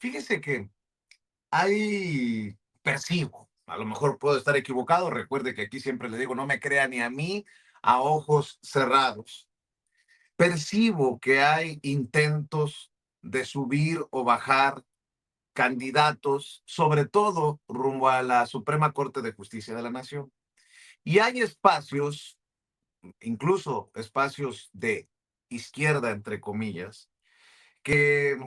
Fíjese que percibo, a lo mejor puedo estar equivocado, recuerde que aquí siempre le digo, no me crea ni a mí a ojos cerrados. Percibo que hay intentos de subir o bajar candidatos, sobre todo rumbo a la Suprema Corte de Justicia de la Nación. Y hay espacios, incluso espacios de izquierda, entre comillas, que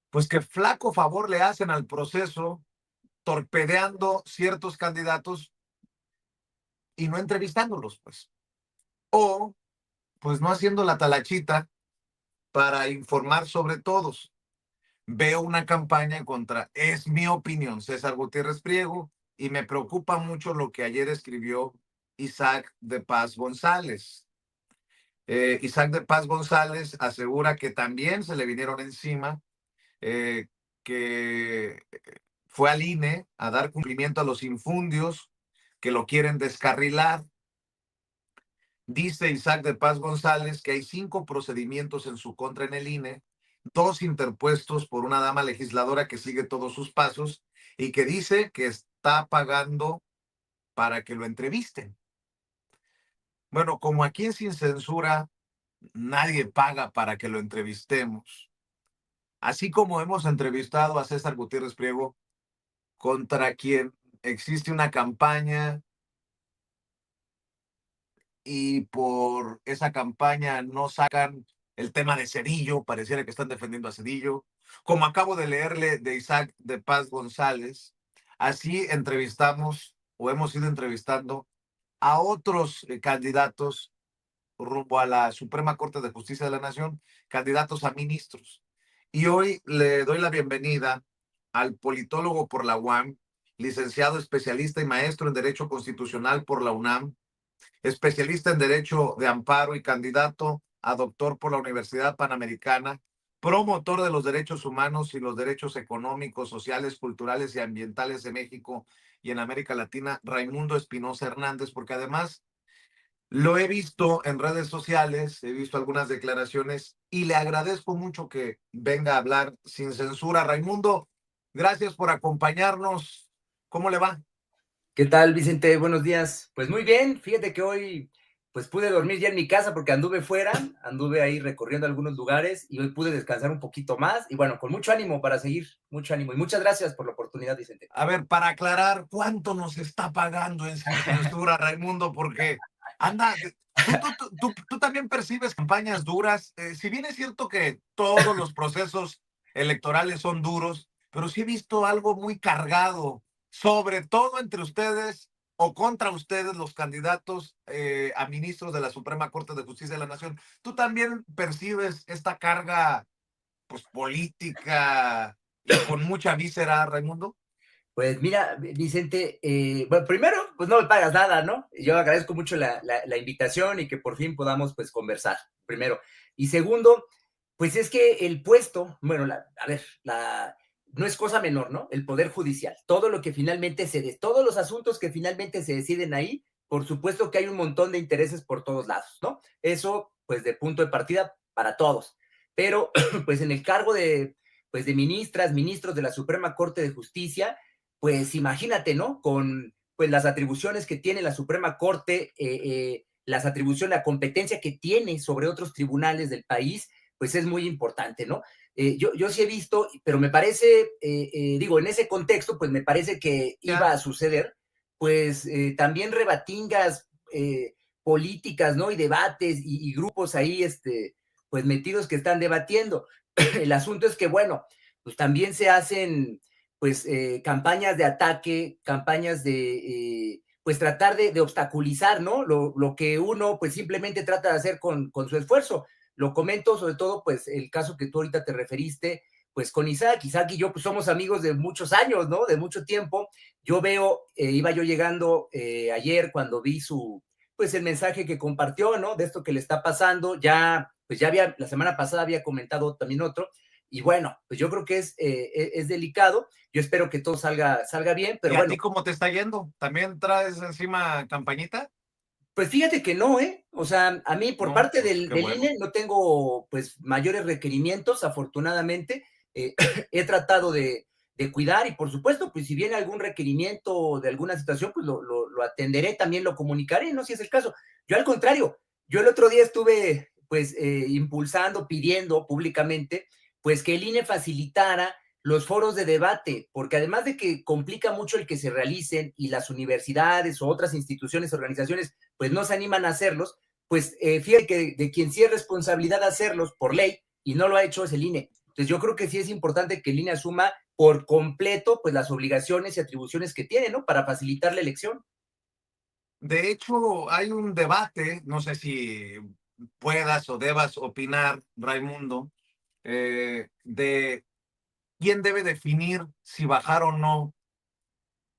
pues que flaco favor le hacen al proceso torpedeando ciertos candidatos y no entrevistándolos, pues. O pues no haciendo la talachita para informar sobre todos. Veo una campaña contra, es mi opinión, César Gutiérrez Priego, y me preocupa mucho lo que ayer escribió Isaac de Paz González. Isaac de Paz González asegura que también se le vinieron encima, que fue al INE a dar cumplimiento a los infundios que lo quieren descarrilar. Dice Isaac de Paz González que hay 5 procedimientos en su contra en el INE, 2 interpuestos por una dama legisladora que sigue todos sus pasos y que dice que está pagando para que lo entrevisten. Bueno, como aquí en Sin Censura nadie paga para que lo entrevistemos, así como hemos entrevistado a César Gutiérrez Priego, contra quien existe una campaña y por esa campaña no sacan el tema de Cedillo, pareciera que están defendiendo a Cedillo, como acabo de leerle de Isaac de Paz González, así entrevistamos o hemos ido entrevistando a otros candidatos rumbo a la Suprema Corte de Justicia de la Nación, candidatos a ministros. Y hoy le doy la bienvenida al politólogo por la UAM, licenciado especialista y maestro en Derecho Constitucional por la UNAM, especialista en Derecho de Amparo y candidato a doctor por la Universidad Panamericana, promotor de los derechos humanos y los derechos económicos, sociales, culturales y ambientales de México y en América Latina, Raimundo Espinosa Hernández, porque además lo he visto en redes sociales, he visto algunas declaraciones y le agradezco mucho que venga a hablar sin censura. Raimundo, gracias por acompañarnos. ¿Cómo le va? ¿Qué tal, Vicente? Buenos días. Pues muy bien, fíjate que hoy pues pude dormir ya en mi casa porque anduve fuera, anduve ahí recorriendo algunos lugares y hoy pude descansar un poquito más y bueno, con mucho ánimo para seguir, mucho ánimo y muchas gracias por la oportunidad, Vicente. A ver, para aclarar, ¿cuánto nos está pagando en Sin Censura, Raimundo? Porque anda, tú también percibes campañas duras. Si bien es cierto que todos los procesos electorales son duros, pero sí he visto algo muy cargado, sobre todo entre ustedes o contra ustedes, los candidatos a ministros de la Suprema Corte de Justicia de la Nación. ¿Tú también percibes esta carga, pues, política y con mucha víscera, Raimundo? Pues mira, Vicente, bueno, primero, pues no me pagas nada, ¿no? Yo agradezco mucho la invitación y que por fin podamos pues conversar, primero. Y segundo, pues es que el puesto, bueno, a ver, no es cosa menor, ¿no? El Poder Judicial, todo lo que finalmente todos los asuntos que finalmente se deciden ahí, por supuesto que hay un montón de intereses por todos lados, ¿no? Eso, pues de punto de partida para todos. Pero, pues en el cargo pues de ministras, ministros de la Suprema Corte de Justicia, pues imagínate, ¿no? Con pues las atribuciones que tiene la Suprema Corte, las atribuciones, la competencia que tiene sobre otros tribunales del país, pues es muy importante, ¿no? Yo sí he visto, pero me parece, digo, en ese contexto, pues me parece que iba Ya. a suceder, pues también rebatingas políticas, ¿no? Y debates y grupos ahí, pues metidos que están debatiendo. El asunto es que, bueno, pues también se hacen pues campañas de ataque, campañas pues tratar de obstaculizar, ¿no? Lo que uno pues simplemente trata de hacer con su esfuerzo. Lo comento sobre todo pues el caso que tú ahorita te referiste, pues con Isaac. Isaac y yo pues somos amigos de muchos años, ¿no? De mucho tiempo. Yo veo, iba yo llegando ayer cuando vi pues el mensaje que compartió, ¿no? De esto que le está pasando. Ya, pues ya había, la semana pasada había comentado también otro. Y bueno, pues yo creo que es delicado. Yo espero que todo salga bien, ¿Y pero a ti bueno, cómo te está yendo? ¿También traes encima campañita? Pues fíjate que no, ¿eh? O sea, a mí por No, parte pues qué del bueno. INE no tengo pues mayores requerimientos, afortunadamente. He tratado de cuidar y por supuesto, pues si viene algún requerimiento de alguna situación, pues lo atenderé, también lo comunicaré, ¿no? Si es el caso. Yo al contrario, yo el otro día estuve pues impulsando, pidiendo públicamente, pues que el INE facilitara los foros de debate, porque además de que complica mucho el que se realicen y las universidades o otras instituciones, organizaciones, pues no se animan a hacerlos, pues fíjate que de quien sí es responsabilidad de hacerlos por ley y no lo ha hecho es el INE. Entonces yo creo que sí es importante que el INE asuma por completo pues las obligaciones y atribuciones que tiene, ¿no? Para facilitar la elección. De hecho, hay un debate, no sé si puedas o debas opinar, Raimundo, de quién debe definir si bajar o no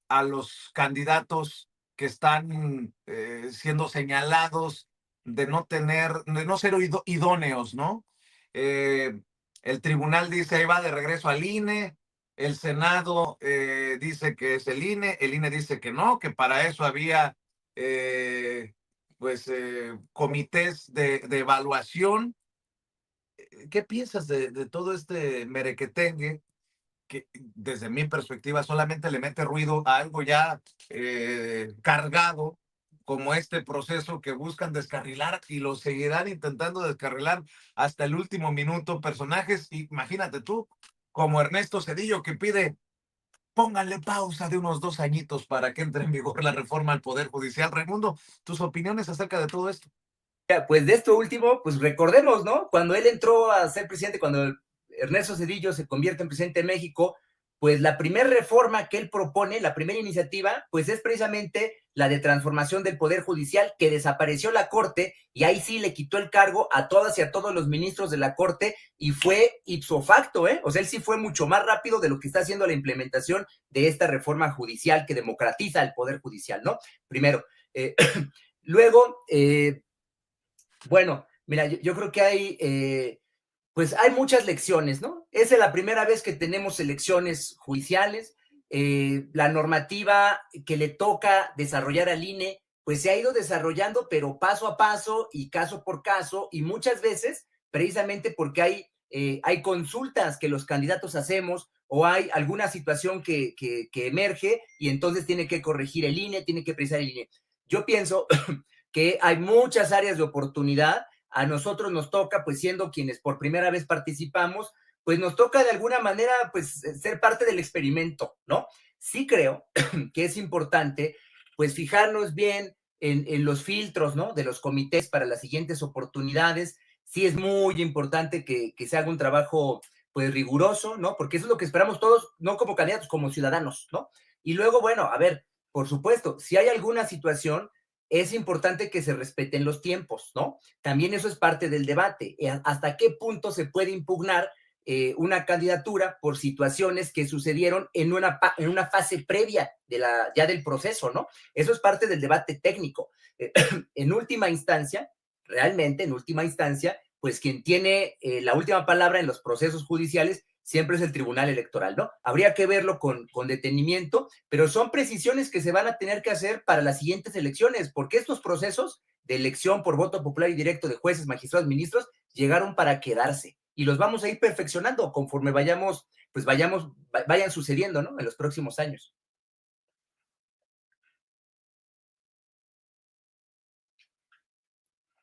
a los candidatos que están siendo señalados de no ser idóneos, ¿no? Eh, el tribunal dice, ahí va de regreso al INE, el Senado dice que es el INE dice que no, que para eso había eh, comités de evaluación. ¿Qué piensas de todo este merequetengue que desde mi perspectiva solamente le mete ruido a algo ya cargado como este proceso que buscan descarrilar y lo seguirán intentando descarrilar hasta el último minuto? Personajes, imagínate tú, como Ernesto Zedillo que pide pónganle pausa de unos 2 añitos para que entre en vigor la reforma al Poder Judicial. Raimundo, tus opiniones acerca de todo esto. Pues de esto último, pues recordemos, ¿no? Cuando él entró a ser presidente, cuando Ernesto Zedillo se convierte en presidente de México, pues la primera reforma que él propone, la primera iniciativa, pues es precisamente la de transformación del Poder Judicial, que desapareció la Corte y ahí sí le quitó el cargo a todas y a todos los ministros de la Corte y fue ipso facto, ¿eh? O sea, él sí fue mucho más rápido de lo que está haciendo la implementación de esta reforma judicial que democratiza el Poder Judicial, ¿no? Primero. Luego, bueno, mira, yo creo que pues hay muchas lecciones, ¿no? Esa es la primera vez que tenemos elecciones judiciales. La normativa que le toca desarrollar al INE, pues se ha ido desarrollando, pero paso a paso y caso por caso, y muchas veces precisamente porque hay consultas que los candidatos hacemos o hay alguna situación que emerge y entonces tiene que corregir el INE, tiene que precisar el INE. Yo pienso que hay muchas áreas de oportunidad. A nosotros nos toca, pues siendo quienes por primera vez participamos, pues nos toca de alguna manera, pues ser parte del experimento, ¿no? Sí creo que es importante, pues fijarnos bien en los filtros, ¿no? De los comités para las siguientes oportunidades. Sí es muy importante que se haga un trabajo, pues riguroso, ¿no? Porque eso es lo que esperamos todos, no como candidatos, como ciudadanos, ¿no? Y luego, bueno, a ver, por supuesto, si hay alguna situación es importante que se respeten los tiempos, ¿no? También eso es parte del debate. ¿Hasta qué punto se puede impugnar una candidatura por situaciones que sucedieron en una fase previa ya del proceso, ¿no? Eso es parte del debate técnico. En última instancia, realmente, en última instancia, pues quien tiene la última palabra en los procesos judiciales siempre es el Tribunal Electoral, ¿no? Habría que verlo con detenimiento, pero son precisiones que se van a tener que hacer para las siguientes elecciones, porque estos procesos de elección por voto popular y directo de jueces, magistrados, ministros, llegaron para quedarse y los vamos a ir perfeccionando conforme vayan sucediendo, ¿no? En los próximos años.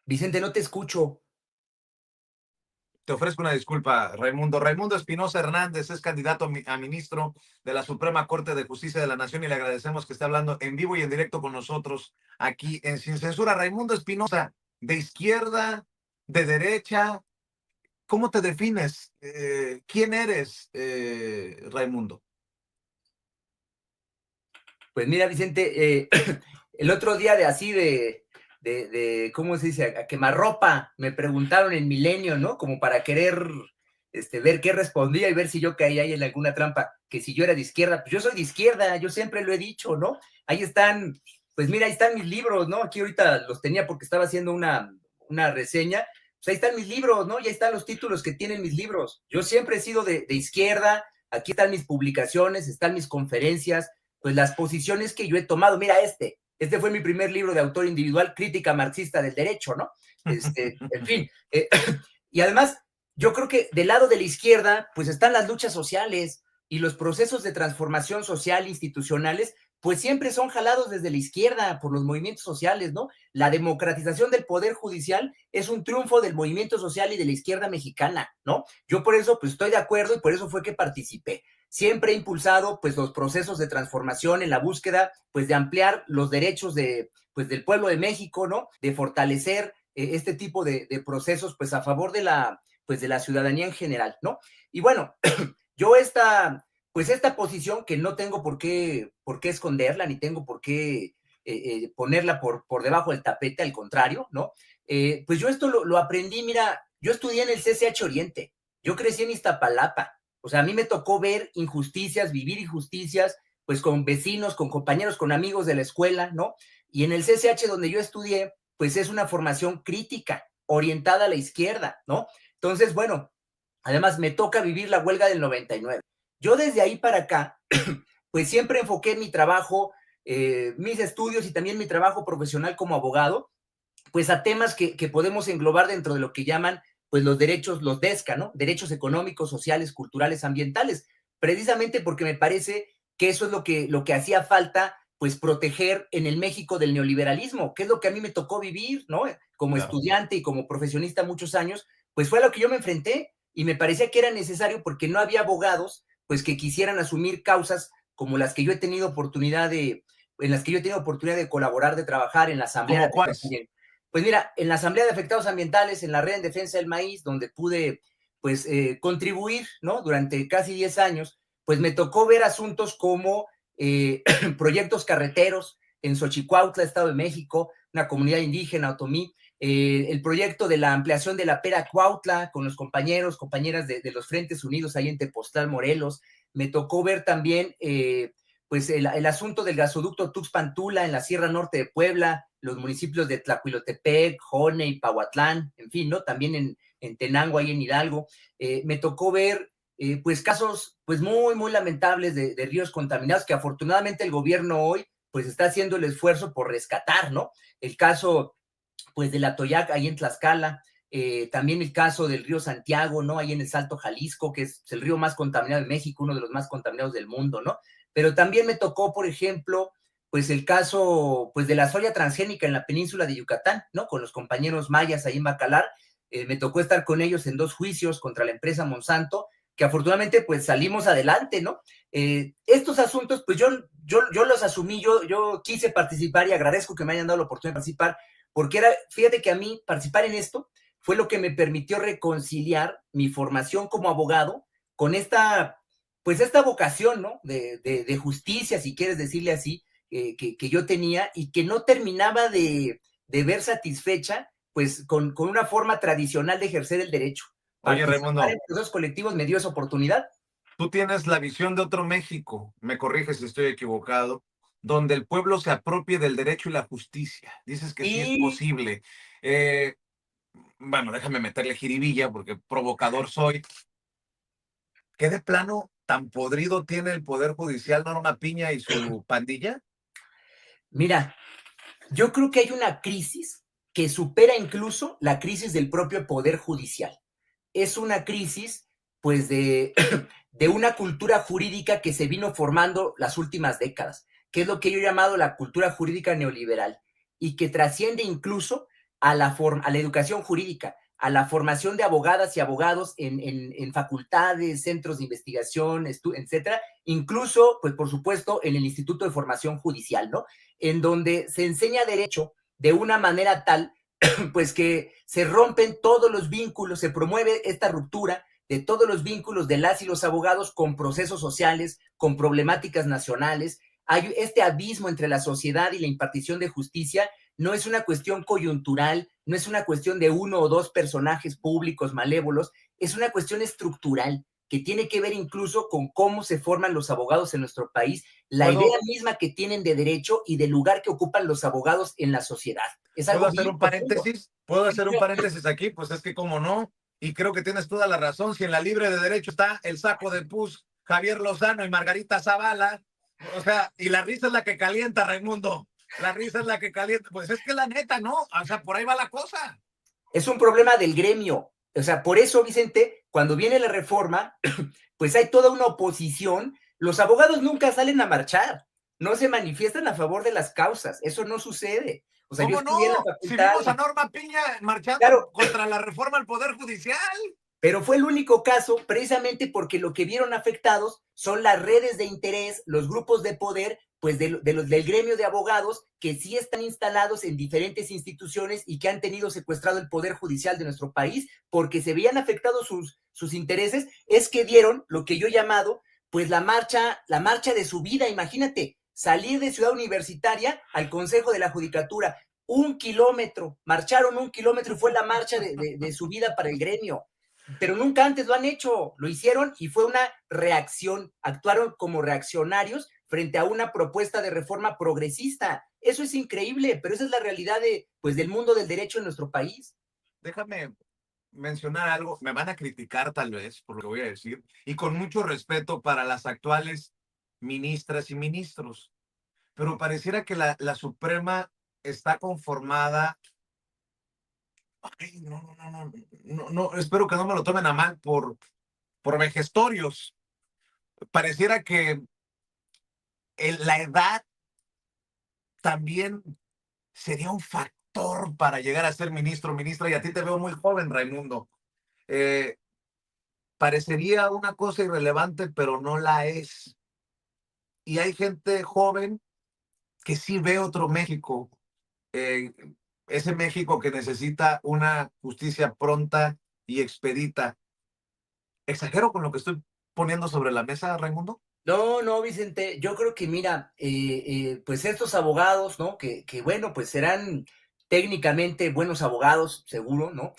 Vicente, no te escucho. Te ofrezco una disculpa, Raimundo. Raimundo Espinosa Hernández es candidato a ministro de la Suprema Corte de Justicia de la Nación y le agradecemos que esté hablando en vivo y en directo con nosotros aquí en Sin Censura. Raimundo Espinosa, de izquierda, de derecha, ¿cómo te defines? ¿Quién eres, Raimundo? Pues mira, Vicente, el otro día ¿cómo se dice? A quemarropa, me preguntaron en Milenio, ¿no? Como para querer ver qué respondía y ver si yo caía ahí en alguna trampa, que si yo era de izquierda, pues yo soy de izquierda, yo siempre lo he dicho, ¿no? Ahí están, pues mira, ahí están mis libros, ¿no? Aquí ahorita los tenía porque estaba haciendo una reseña, pues ahí están mis libros, ¿no? Y ahí están los títulos que tienen mis libros. Yo siempre he sido de izquierda, aquí están mis publicaciones, están mis conferencias, pues las posiciones que yo he tomado. Mira, Este fue mi primer libro de autor individual, Crítica Marxista del Derecho, ¿no? En fin. Y además, yo creo que del lado de la izquierda, pues están las luchas sociales y los procesos de transformación social institucionales, pues siempre son jalados desde la izquierda por los movimientos sociales, ¿no? La democratización del poder judicial es un triunfo del movimiento social y de la izquierda mexicana, ¿no? Yo por eso, pues estoy de acuerdo y por eso fue que participé. Siempre he impulsado, pues, los procesos de transformación en la búsqueda, pues, de ampliar los derechos de, pues, del pueblo de México, ¿no? De fortalecer este tipo de procesos, pues, a favor de pues, de la ciudadanía en general, ¿no? Y bueno, yo pues esta posición que no tengo por qué esconderla, ni tengo por qué ponerla por debajo del tapete, al contrario, ¿no? Pues yo esto lo aprendí, mira, yo estudié en el CCH Oriente, yo crecí en Iztapalapa, o sea, a mí me tocó ver injusticias, vivir injusticias, pues con vecinos, con compañeros, con amigos de la escuela, ¿no? Y en el CCH donde yo estudié, pues es una formación crítica, orientada a la izquierda, ¿no? Entonces, bueno, además me toca vivir la huelga del 99. Yo desde ahí para acá, pues siempre enfoqué mi trabajo, mis estudios y también mi trabajo profesional como abogado, pues a temas que podemos englobar dentro de lo que llaman pues los derechos, los DESCA, ¿no? Derechos económicos, sociales, culturales, ambientales, precisamente porque me parece que eso es lo que hacía falta pues proteger en el México del neoliberalismo, que es lo que a mí me tocó vivir, ¿no? Como Claro. estudiante y como profesionista muchos años, pues fue a lo que yo me enfrenté y me parecía que era necesario porque no había abogados pues que quisieran asumir causas como las que yo he tenido oportunidad en las que yo he tenido oportunidad de colaborar, de trabajar en la Asamblea de ¿Cómo Afectados cuáles? Ambientales. Pues mira, en la Asamblea de Afectados Ambientales, en la Red en Defensa del Maíz, donde pude pues contribuir, ¿no? Durante casi 10 años, pues me tocó ver asuntos como proyectos carreteros en Xochicuautla, Estado de México, una comunidad indígena, Otomí, el proyecto de la ampliación de la Pera Cuautla con los compañeras de los Frentes Unidos ahí en Tepoztlán, Morelos. Me tocó ver también pues el asunto del gasoducto Tuxpan-Tula en la Sierra Norte de Puebla, los municipios de Tlacuilotepec, Jone y Pahuatlán, en fin, ¿no? También en Tenango, ahí en Hidalgo. Me tocó ver pues casos pues muy lamentables de ríos contaminados que afortunadamente el gobierno hoy pues está haciendo el esfuerzo por rescatar, ¿no? El caso pues de la Toyac ahí en Tlaxcala, también el caso del río Santiago, ¿no? Ahí en el Salto Jalisco, que es el río más contaminado de México, uno de los más contaminados del mundo, ¿no? Pero también me tocó, por ejemplo, pues el caso pues de la soya transgénica en la península de Yucatán, ¿no? Con los compañeros mayas ahí en Bacalar, me tocó estar con ellos en 2 juicios contra la empresa Monsanto, que afortunadamente pues salimos adelante, ¿no? Estos asuntos pues yo los asumí, yo quise participar y agradezco que me hayan dado la oportunidad de participar, porque fíjate que a mí participar en esto fue lo que me permitió reconciliar mi formación como abogado con pues esta vocación, ¿no? De justicia, si quieres decirle así, que yo tenía y que no terminaba de ver satisfecha, pues con una forma tradicional de ejercer el derecho. Oye, Participar en Raimundo, procesos colectivos me dio esa oportunidad. tú tienes la visión de otro México, me corriges si estoy equivocado, donde el pueblo se apropie del derecho y la justicia. Dices que sí es Y posible. Eh, bueno, déjame meterle jiribilla porque provocador soy. ¿Qué de plano tan podrido tiene el Poder Judicial, Norma Piña y su pandilla? mira, yo creo que hay una crisis que supera incluso la crisis del propio Poder Judicial. Es una crisis, pues, de una cultura jurídica que se vino formando las últimas décadas, que es lo que yo he llamado la cultura jurídica neoliberal, y que trasciende incluso a la educación jurídica, a la formación de abogadas y abogados en facultades, centros de investigación, etcétera, incluso, pues, por supuesto, en el Instituto de Formación Judicial, ¿no? En donde se enseña derecho de una manera tal pues que se rompen todos los vínculos, se promueve esta ruptura de todos los vínculos de las y los abogados con procesos sociales, con problemáticas nacionales. Hay este abismo entre la sociedad y la impartición de justicia. No es una cuestión coyuntural, no es una cuestión de 1 o 2 personajes públicos malévolos, es una cuestión estructural que tiene que ver incluso con cómo se forman los abogados en nuestro país, la idea ¿Puedo, misma que tienen de derecho y del lugar que ocupan los abogados en la sociedad. Es ¿Puedo algo hacer bien un profundo. paréntesis? ¿Puedo hacer un paréntesis aquí? Pues es que cómo no. Y creo que tienes toda la razón. Si en la libre de derecho está el saco de pus, Javier Lozano y Margarita Zavala, o sea, y la risa es la que calienta, Raimundo. La risa es la que calienta. Pues es que la neta, ¿no? O sea, por ahí va la cosa. Es un problema del gremio. O sea, por eso, Vicente, cuando viene la reforma, pues hay toda una oposición. Los abogados nunca salen a marchar, no se manifiestan a favor de las causas. Eso no sucede. O sea, yo ¿Cómo estudié en la no? Si facultad vimos a y, Norma Piña marchando claro, contra la reforma al Poder Judicial. pero fue el único caso precisamente porque lo que vieron afectados son las redes de interés, los grupos de poder, pues del gremio de abogados que sí están instalados en diferentes instituciones y que han tenido secuestrado el poder judicial de nuestro país porque se veían afectados sus intereses, es que dieron lo que yo he llamado pues la marcha de su vida. Imagínate, salir de Ciudad Universitaria al Consejo de la Judicatura, 1 kilómetro, marcharon 1 kilómetro y fue la marcha de su vida para el gremio, pero nunca antes lo han hecho, lo hicieron y fue una reacción, actuaron como reaccionarios frente a una propuesta de reforma progresista. Eso es increíble, pero esa es la realidad pues, del mundo del derecho en nuestro país. Déjame mencionar algo, me van a criticar tal vez por lo que voy a decir, y con mucho respeto para las actuales ministras y ministros, pero pareciera que la Suprema está conformada. Ay, no, no, no, no, no, no, espero que no me lo tomen a mal por vejestorios. Pareciera que la edad también sería un factor para llegar a ser ministro o ministra, y a ti te veo muy joven, Raimundo. Eh, Parecería una cosa irrelevante, pero no la es. Y hay gente joven que sí ve otro México, eh, ese México que necesita una justicia pronta y expedita. ¿Exagero con lo que estoy poniendo sobre la mesa, Raimundo? No, no, Vicente, yo creo que mira, pues estos abogados, ¿no? Que bueno, pues serán técnicamente buenos abogados, seguro, ¿no?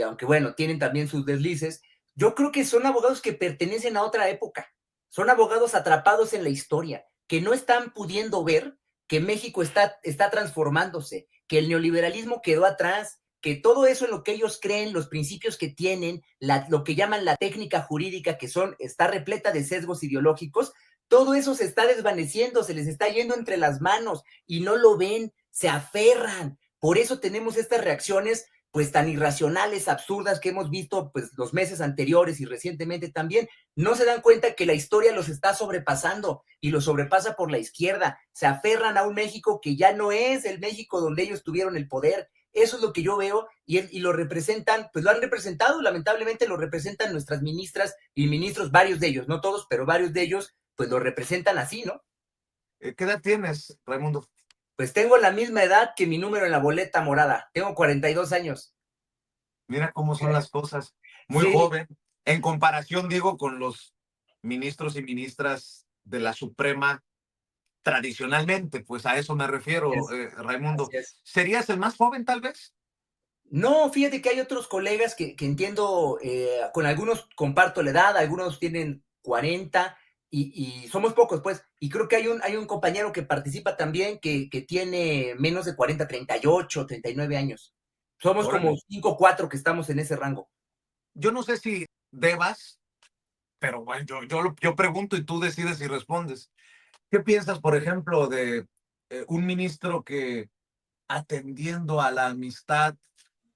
Aunque bueno, tienen también sus deslices. Yo creo que son abogados que pertenecen a otra época, son abogados atrapados en la historia, que no están pudiendo ver que México está transformándose, que el neoliberalismo quedó atrás, que todo eso en lo que ellos creen, los principios que tienen, lo que llaman la técnica jurídica, que está repleta de sesgos ideológicos, todo eso se está desvaneciendo, se les está yendo entre las manos y no lo ven, se aferran. Por eso tenemos estas reacciones pues tan irracionales, absurdas que hemos visto pues los meses anteriores y recientemente también. No se dan cuenta que la historia los está sobrepasando y los sobrepasa por la izquierda. Se aferran a un México que ya no es el México donde ellos tuvieron el poder. Eso es lo que yo veo y lo representan, pues lo han representado, lamentablemente lo representan nuestras ministras y ministros, varios de ellos, no todos, pero varios de ellos, pues lo representan así, ¿no? ¿Qué edad tienes, Raimundo? Pues tengo la misma edad que mi número en la boleta morada, tengo 42 años. Mira cómo son las cosas. Muy Sí, joven, en comparación, digo, con los ministros y ministras de la Suprema tradicionalmente, pues a eso me refiero, Raimundo. así es. ¿Serías el más joven, tal vez? No, fíjate que hay otros colegas que entiendo, con algunos comparto la edad, algunos tienen 40 y somos pocos, pues, y creo que hay un compañero que participa también que tiene menos de 40, 38, 39 años. Somos como Órale. 5 o 4 que estamos en ese rango. Yo no sé si debas, pero bueno, yo pregunto y tú decides y respondes. ¿Qué piensas, por ejemplo, de un ministro que, atendiendo a la amistad,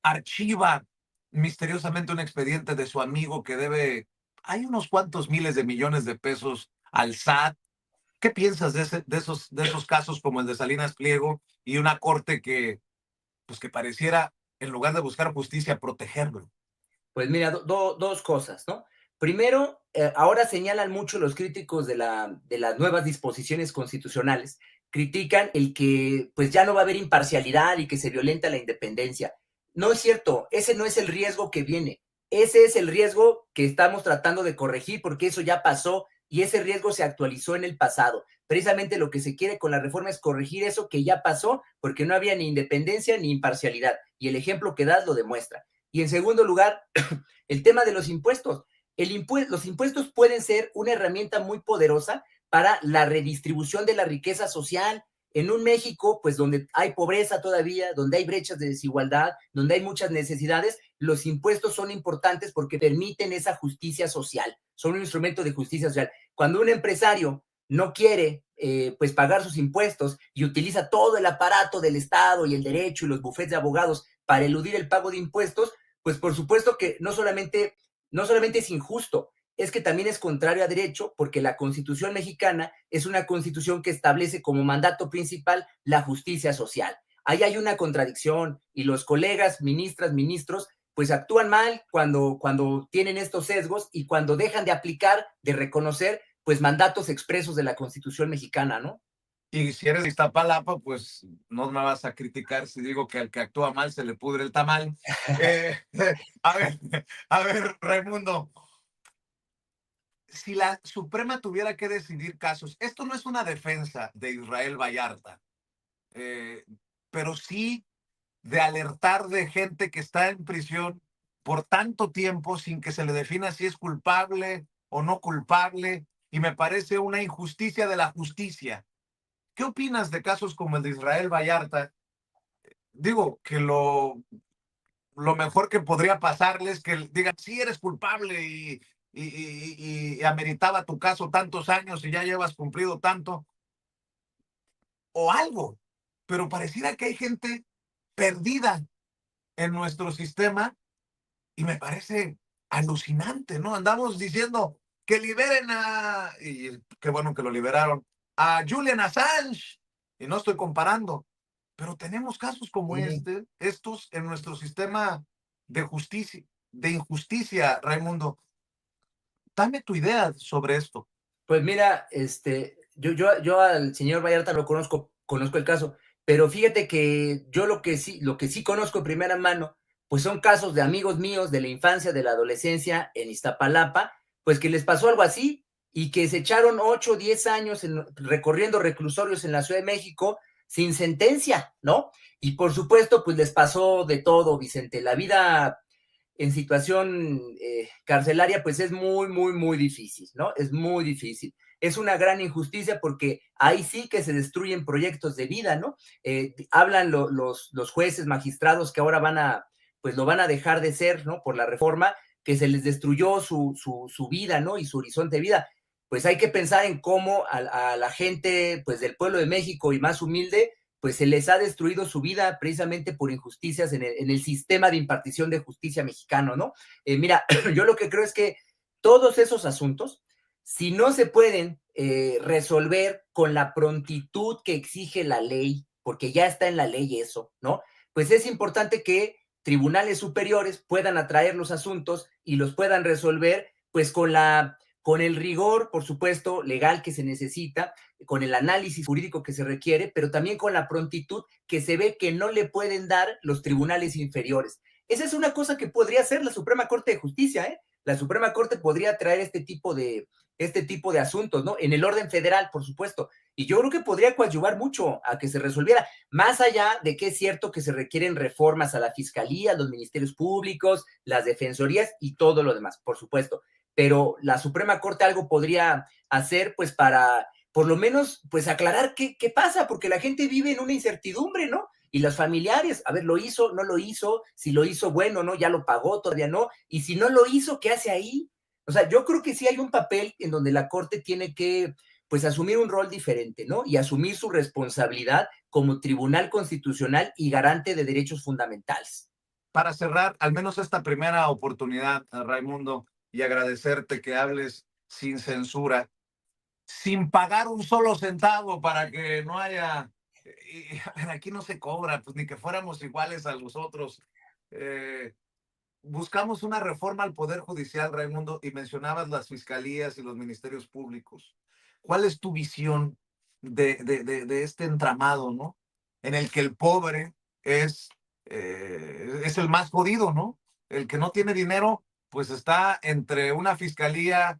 archiva misteriosamente un expediente de su amigo que debe, hay unos cuantos miles de millones de pesos al SAT? ¿Qué piensas de esos casos como el de Salinas Pliego y una corte que, pues que pareciera, en lugar de buscar justicia, protegerlo? Pues mira, dos cosas, ¿no? Primero, ahora señalan mucho los críticos de las nuevas disposiciones constitucionales, critican el que pues ya no va a haber imparcialidad y que se violenta la independencia. No es cierto, ese no es el riesgo que viene, ese es el riesgo que estamos tratando de corregir porque eso ya pasó y ese riesgo se actualizó en el pasado. Precisamente lo que se quiere con la reforma es corregir eso que ya pasó porque no había ni independencia ni imparcialidad y el ejemplo que das lo demuestra. Y en segundo lugar, el tema de los impuestos. Los impuestos pueden ser una herramienta muy poderosa para la redistribución de la riqueza social en un México, pues donde hay pobreza todavía, donde hay brechas de desigualdad, donde hay muchas necesidades, los impuestos son importantes porque permiten esa justicia social, son un instrumento de justicia social. Cuando un empresario no quiere pues pagar sus impuestos y utiliza todo el aparato del Estado y el derecho y los bufetes de abogados para eludir el pago de impuestos, pues por supuesto que no solamente es injusto, es que también es contrario a derecho, porque la Constitución mexicana es una constitución que establece como mandato principal la justicia social. Ahí hay una contradicción y los colegas, ministras, ministros, pues actúan mal cuando tienen estos sesgos y cuando dejan de aplicar, de reconocer, pues mandatos expresos de la Constitución mexicana, ¿no? Y si eres de Iztapalapa, pues no me vas a criticar si digo que al que actúa mal se le pudre el tamal. Eh, a ver, a ver, Raimundo, si la Suprema tuviera que decidir casos, esto no es una defensa de Israel Vallarta, eh, pero sí de alertar de gente que está en prisión por tanto tiempo sin que se le defina si es culpable o no culpable, y me parece una injusticia de la justicia. ¿Qué opinas de casos como el de Israel Vallarta? Digo que lo mejor que podría pasarles es que digan, sí, eres culpable y ameritaba tu caso tantos años y ya llevas cumplido tanto, o algo. Pero pareciera que hay gente perdida en nuestro sistema y me parece alucinante, ¿no? Andamos diciendo que liberen y qué bueno que lo liberaron, a Julian Assange, y no estoy comparando, pero tenemos casos como Sí. estos en nuestro sistema de justicia, de injusticia, Raimundo. Dame tu idea sobre esto. Pues mira, yo al señor Vallarta lo conozco el caso, pero fíjate que yo lo que sí conozco de primera mano, pues son casos de amigos míos de la infancia, de la adolescencia en Iztapalapa, pues que les pasó algo así y que se echaron 8 o 10 años recorriendo reclusorios en la Ciudad de México sin sentencia, ¿no? Y por supuesto, pues les pasó de todo, Vicente. La vida en situación carcelaria, pues es muy, muy, muy difícil, ¿no? Es muy difícil. Es una gran injusticia porque ahí sí que se destruyen proyectos de vida, ¿no? Hablan los jueces, magistrados que ahora pues lo van a dejar de ser, ¿no? Por la reforma, que se les destruyó su vida, ¿no? Y su horizonte de vida. Pues hay que pensar en cómo a la gente, pues del pueblo de México y más humilde, pues se les ha destruido su vida precisamente por injusticias en el sistema de impartición de justicia mexicano, ¿no? Mira, yo lo que creo es que todos esos asuntos, si no se pueden resolver con la prontitud que exige la ley, porque ya está en la ley eso, ¿no? Pues es importante que tribunales superiores puedan atraer los asuntos y los puedan resolver, pues con el rigor, por supuesto, legal que se necesita, con el análisis jurídico que se requiere, pero también con la prontitud que se ve que no le pueden dar los tribunales inferiores. Esa es una cosa que podría hacer la Suprema Corte de Justicia, ¿eh? La Suprema Corte podría traer este tipo de asuntos, ¿no? En el orden federal, por supuesto. Y yo creo que podría coadyuvar mucho a que se resolviera, más allá de que es cierto que se requieren reformas a la fiscalía, los ministerios públicos, las defensorías y todo lo demás, por supuesto. Pero la Suprema Corte algo podría hacer, pues, para por lo menos, pues aclarar qué pasa, porque la gente vive en una incertidumbre, ¿no? Y los familiares, a ver, ¿lo hizo? ¿No lo hizo? Si lo hizo, bueno, ¿no? Ya lo pagó, todavía no. Y si no lo hizo, ¿qué hace ahí? O sea, yo creo que sí hay un papel en donde la Corte tiene que, pues, asumir un rol diferente, ¿no? Y asumir su responsabilidad como tribunal constitucional y garante de derechos fundamentales. Para cerrar, al menos esta primera oportunidad, Raimundo, y agradecerte que hables sin censura, sin pagar un solo centavo para que no haya, a ver, aquí no se cobra, pues ni que fuéramos iguales a los otros. Eh, Buscamos una reforma al Poder Judicial, Raimundo, y mencionabas las fiscalías y los ministerios públicos. ¿Cuál es tu visión de este entramado, ¿no? En el que el pobre es el más jodido, ¿no? El que no tiene dinero, pues está entre una fiscalía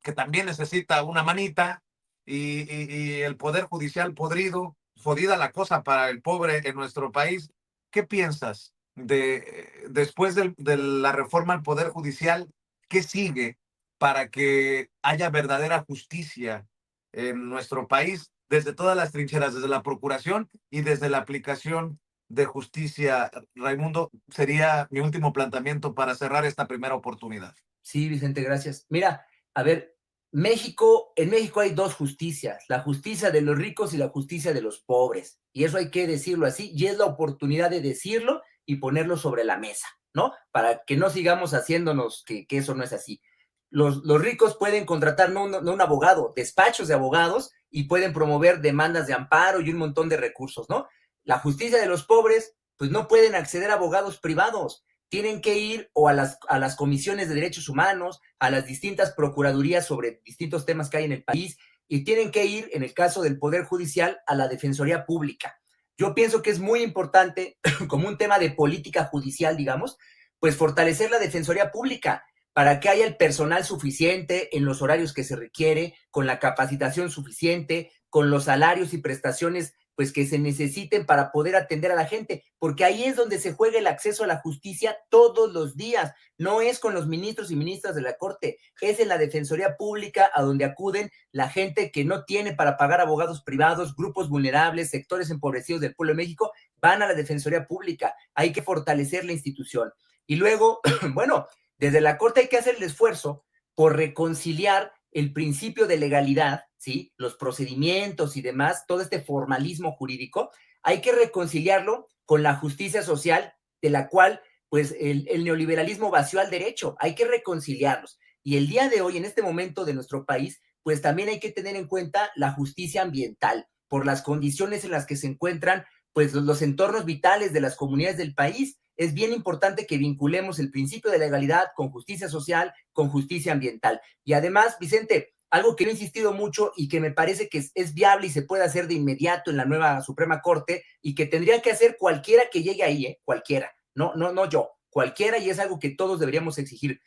que también necesita una manita y el Poder Judicial podrido, jodida la cosa para el pobre en nuestro país. ¿Qué piensas después de la reforma al Poder Judicial? ¿Qué sigue para que haya verdadera justicia en nuestro país desde todas las trincheras, desde la procuración y desde la aplicación de justicia? Raimundo, sería mi último planteamiento para cerrar esta primera oportunidad. Sí, Vicente, gracias. Mira, a ver, En México hay dos justicias, la justicia de los ricos y la justicia de los pobres. Y eso hay que decirlo así, y es la oportunidad de decirlo y ponerlo sobre la mesa, ¿no? Para que no sigamos haciéndonos que eso no es así. Los ricos pueden contratar no un abogado, despachos de abogados y pueden promover demandas de amparo y un montón de recursos, ¿no? La justicia de los pobres, pues no pueden acceder a abogados privados, tienen que ir o a las comisiones de derechos humanos, a las distintas procuradurías sobre distintos temas que hay en el país, y tienen que ir, en el caso del Poder Judicial, a la Defensoría Pública. Yo pienso que es muy importante, como un tema de política judicial, digamos, pues fortalecer la Defensoría Pública para que haya el personal suficiente en los horarios que se requiere, con la capacitación suficiente, con los salarios y prestaciones pues que se necesiten para poder atender a la gente, porque ahí es donde se juega el acceso a la justicia todos los días, no es con los ministros y ministras de la Corte, es en la Defensoría Pública a donde acuden la gente que no tiene para pagar abogados privados, grupos vulnerables, sectores empobrecidos del pueblo de México, van a la Defensoría Pública, hay que fortalecer la institución. Y luego, bueno, desde la Corte hay que hacer el esfuerzo por reconciliar el principio de legalidad, ¿sí? Los procedimientos y demás, todo este formalismo jurídico, hay que reconciliarlo con la justicia social, de la cual, pues, el neoliberalismo vació al derecho. Hay que reconciliarlos. Y el día de hoy, en este momento de nuestro país, pues también hay que tener en cuenta la justicia ambiental, por las condiciones en las que se encuentran, pues, los entornos vitales de las comunidades del país. Es bien importante que vinculemos el principio de legalidad con justicia social, con justicia ambiental. Y además, Vicente, algo que he insistido mucho y que me parece que es viable y se puede hacer de inmediato en la nueva Suprema Corte y que tendría que hacer cualquiera que llegue ahí, cualquiera, no yo, cualquiera, y es algo que todos deberíamos exigir.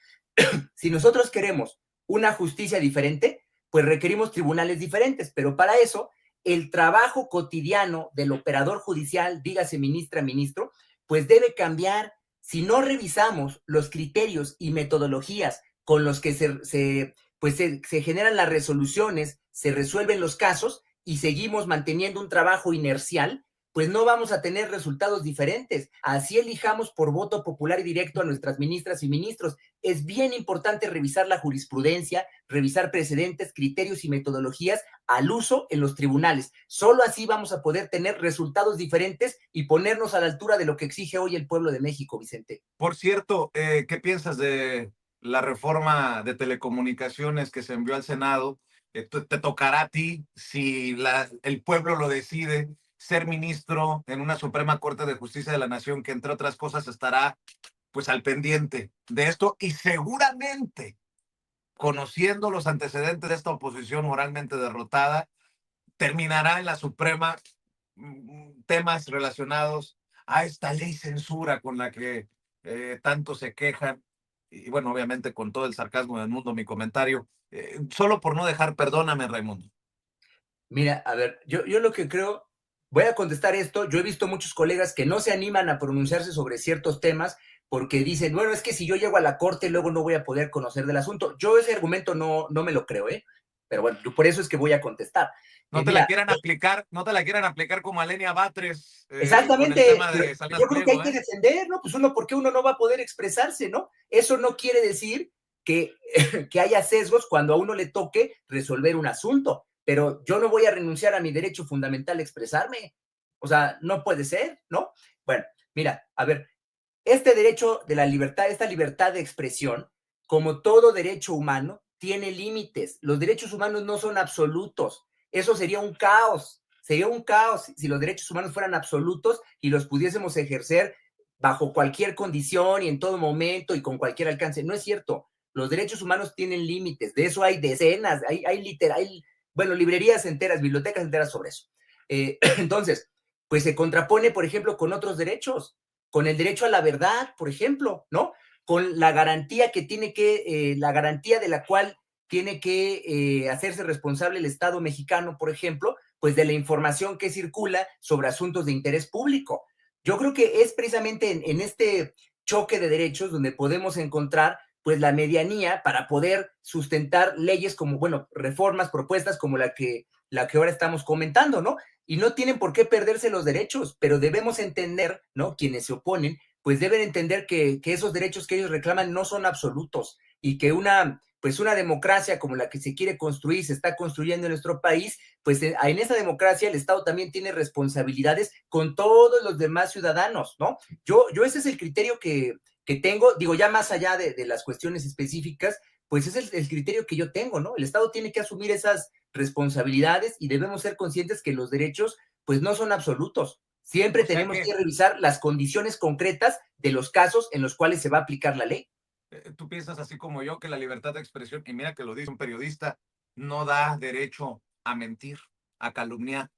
Si nosotros queremos una justicia diferente, pues requerimos tribunales diferentes, pero para eso el trabajo cotidiano del operador judicial, dígase ministra, ministro, pues debe cambiar. Si no revisamos los criterios y metodologías con los que se generan las resoluciones, se resuelven los casos y seguimos manteniendo un trabajo inercial, pues no vamos a tener resultados diferentes. Así elijamos por voto popular y directo a nuestras ministras y ministros. Es bien importante revisar la jurisprudencia, revisar precedentes, criterios y metodologías al uso en los tribunales. Solo así vamos a poder tener resultados diferentes y ponernos a la altura de lo que exige hoy el pueblo de México, Vicente. Por cierto, ¿qué piensas de la reforma de telecomunicaciones que se envió al Senado? Te tocará a ti, si el pueblo lo decide, ser ministro en una Suprema Corte de Justicia de la Nación, que entre otras cosas estará pues al pendiente de esto, y seguramente, conociendo los antecedentes de esta oposición moralmente derrotada, terminará en la Suprema temas relacionados a esta ley censura con la que tanto se quejan. Y bueno, obviamente con todo el sarcasmo del mundo mi comentario, solo por no dejar, perdóname, Raimundo. Mira, a ver, yo lo que creo, voy a contestar esto, yo he visto muchos colegas que no se animan a pronunciarse sobre ciertos temas porque dicen, bueno, es que si yo llego a la corte luego no voy a poder conocer del asunto. Yo ese argumento no me lo creo, ¿eh? Pero bueno, por eso es que voy a contestar. No te Mira, la quieran aplicar, no te la quieran aplicar como a Lenia Batres con el exactamente, tema pero de Salinas yo creo que hay Pliego, que defender, ¿no? Pues uno, ¿por qué uno no va a poder expresarse, ¿no? Eso no quiere decir que, que haya sesgos cuando a uno le toque resolver un asunto, pero yo no voy a renunciar a mi derecho fundamental a expresarme. O sea, no puede ser, ¿no? Bueno, mira, a ver, este derecho de la libertad, esta libertad de expresión, como todo derecho humano, tiene límites. Los derechos humanos no son absolutos. Eso sería un caos. Sería un caos si los derechos humanos fueran absolutos y los pudiésemos ejercer bajo cualquier condición y en todo momento y con cualquier alcance. No es cierto. Los derechos humanos tienen límites. De eso hay decenas, bueno, librerías enteras, bibliotecas enteras sobre eso. Entonces, pues se contrapone, por ejemplo, con otros derechos, con el derecho a la verdad, por ejemplo, ¿no? Con la garantía la garantía de la cual tiene que hacerse responsable el Estado mexicano, por ejemplo, pues de la información que circula sobre asuntos de interés público. Yo creo que es precisamente en este choque de derechos donde podemos encontrar pues la medianía para poder sustentar leyes como, bueno, reformas, propuestas como la que ahora estamos comentando, ¿no? Y no tienen por qué perderse los derechos, pero debemos entender, ¿no? Quienes se oponen, pues deben entender que esos derechos que ellos reclaman no son absolutos y que una pues una democracia como la que se quiere construir, se está construyendo en nuestro país, pues en esa democracia el Estado también tiene responsabilidades con todos los demás ciudadanos, ¿no? Yo ese es el criterio que tengo, digo, ya más allá de las cuestiones específicas, pues es el criterio que yo tengo, ¿no? El Estado tiene que asumir esas responsabilidades y debemos ser conscientes que los derechos, pues no son absolutos. Siempre O sea tenemos que que revisar las condiciones concretas de los casos en los cuales se va a aplicar la ley. tú piensas así como yo que la libertad de expresión, y mira que lo dice un periodista, no da derecho a mentir, a calumniar,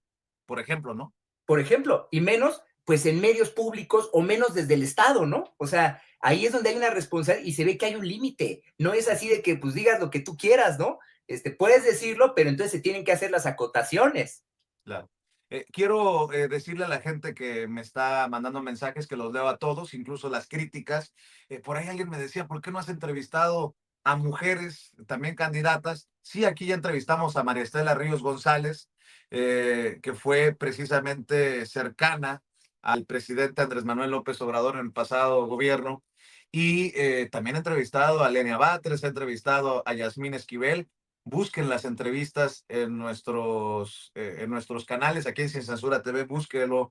por ejemplo, ¿no? Por ejemplo, y menos pues en medios públicos o menos desde el Estado, ¿no? O sea, ahí es donde hay una responsabilidad y se ve que hay un límite. No es así de que pues digas lo que tú quieras, ¿no? Puedes decirlo, pero entonces se tienen que hacer las acotaciones. Claro. Quiero decirle a la gente que me está mandando mensajes, que los leo a todos, incluso las críticas. Por ahí alguien me decía, ¿por qué no has entrevistado a mujeres, también candidatas? Sí, aquí ya entrevistamos a María Estela Ríos González, que fue precisamente cercana al presidente Andrés Manuel López Obrador en el pasado gobierno. Y también he entrevistado a Lenia Batres, he entrevistado a Yasmín Esquivel. Busquen las entrevistas en nuestros canales, aquí en Sin Censura TV, búsquelo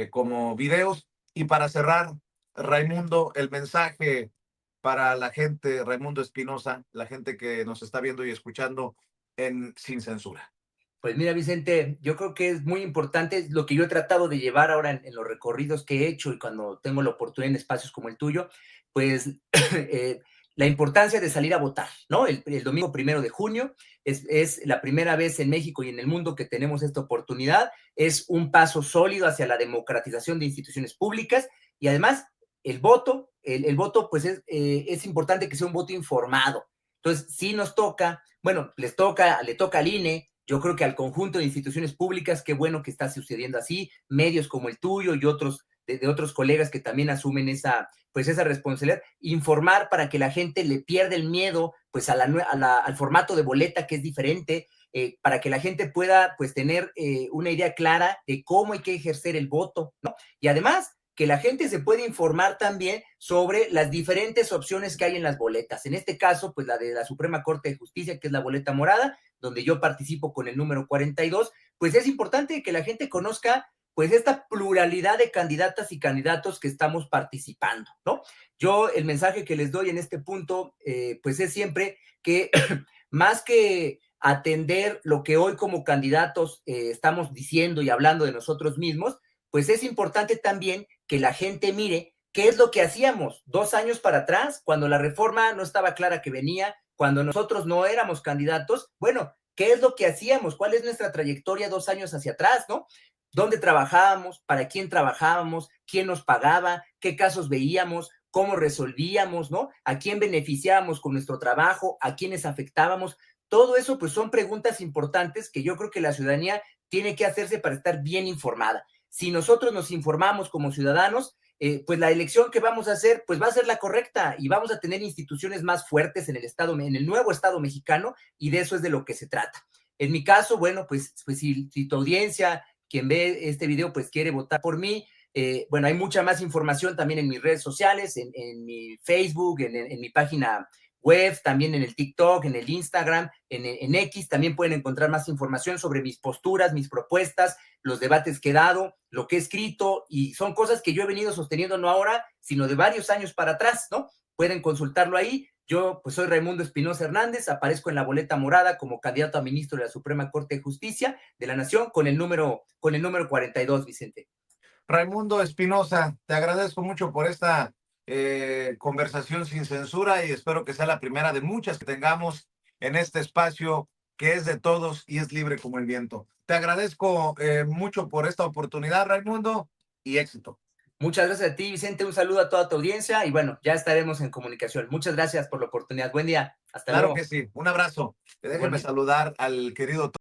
como videos. Y para cerrar, Raimundo, el mensaje para la gente, Raimundo Espinosa, la gente que nos está viendo y escuchando en Sin Censura. Pues mira, Vicente, yo creo que es muy importante lo que yo he tratado de llevar ahora en los recorridos que he hecho y cuando tengo la oportunidad en espacios como el tuyo, pues la importancia de salir a votar, ¿no? El domingo 1 de junio es la primera vez en México y en el mundo que tenemos esta oportunidad. Es un paso sólido hacia la democratización de instituciones públicas y además el voto pues es importante que sea un voto informado. Entonces, sí nos toca, bueno, le toca al INE, yo creo que al conjunto de instituciones públicas, qué bueno que está sucediendo así, medios como el tuyo y otros de otros colegas que también asumen pues esa responsabilidad, informar para que la gente le pierda el miedo pues al formato de boleta que es diferente, para que la gente pueda pues tener una idea clara de cómo hay que ejercer el voto, ¿no? Y además que la gente se puede informar también sobre las diferentes opciones que hay en las boletas. En este caso, pues la de la Suprema Corte de Justicia, que es la boleta morada, donde yo participo con el número 42, pues es importante que la gente conozca pues esta pluralidad de candidatas y candidatos que estamos participando, ¿no? Yo el mensaje que les doy en este punto, pues es siempre que más que atender lo que hoy como candidatos estamos diciendo y hablando de nosotros mismos, pues es importante también que la gente mire qué es lo que hacíamos 2 años para atrás, cuando la reforma no estaba clara que venía, cuando nosotros no éramos candidatos. Bueno, ¿qué es lo que hacíamos? ¿Cuál es nuestra trayectoria 2 años hacia atrás, no? ¿Dónde trabajábamos? ¿Para quién trabajábamos? ¿Quién nos pagaba? ¿Qué casos veíamos? ¿Cómo resolvíamos, no? ¿A quién beneficiábamos con nuestro trabajo? ¿A quiénes afectábamos? Todo eso, pues, son preguntas importantes que yo creo que la ciudadanía tiene que hacerse para estar bien informada. Si nosotros nos informamos como ciudadanos, pues la elección que vamos a hacer, pues va a ser la correcta y vamos a tener instituciones más fuertes en el Estado, en el nuevo Estado mexicano, y de eso es de lo que se trata. En mi caso, bueno, pues si tu audiencia, quien ve este video, pues quiere votar por mí, bueno, hay mucha más información también en mis redes sociales, en mi Facebook, en mi página web, también en el TikTok, en el Instagram, en X, también pueden encontrar más información sobre mis posturas, mis propuestas, los debates que he dado, lo que he escrito, y son cosas que yo he venido sosteniendo no ahora, sino de varios años para atrás, ¿no? Pueden consultarlo ahí. Yo, pues soy Raimundo Espinosa Hernández, aparezco en la boleta morada como candidato a ministro de la Suprema Corte de Justicia de la Nación con el número 42, Vicente. Raimundo Espinosa, te agradezco mucho por esta conversación sin censura y espero que sea la primera de muchas que tengamos en este espacio que es de todos y es libre como el viento. Te agradezco mucho por esta oportunidad, Raimundo, y éxito. Muchas gracias a ti, Vicente. Un saludo a toda tu audiencia y bueno, ya estaremos en comunicación. Muchas gracias por la oportunidad. Buen día. Hasta Claro luego. que sí. Un abrazo. Déjenme Igualmente. saludar al querido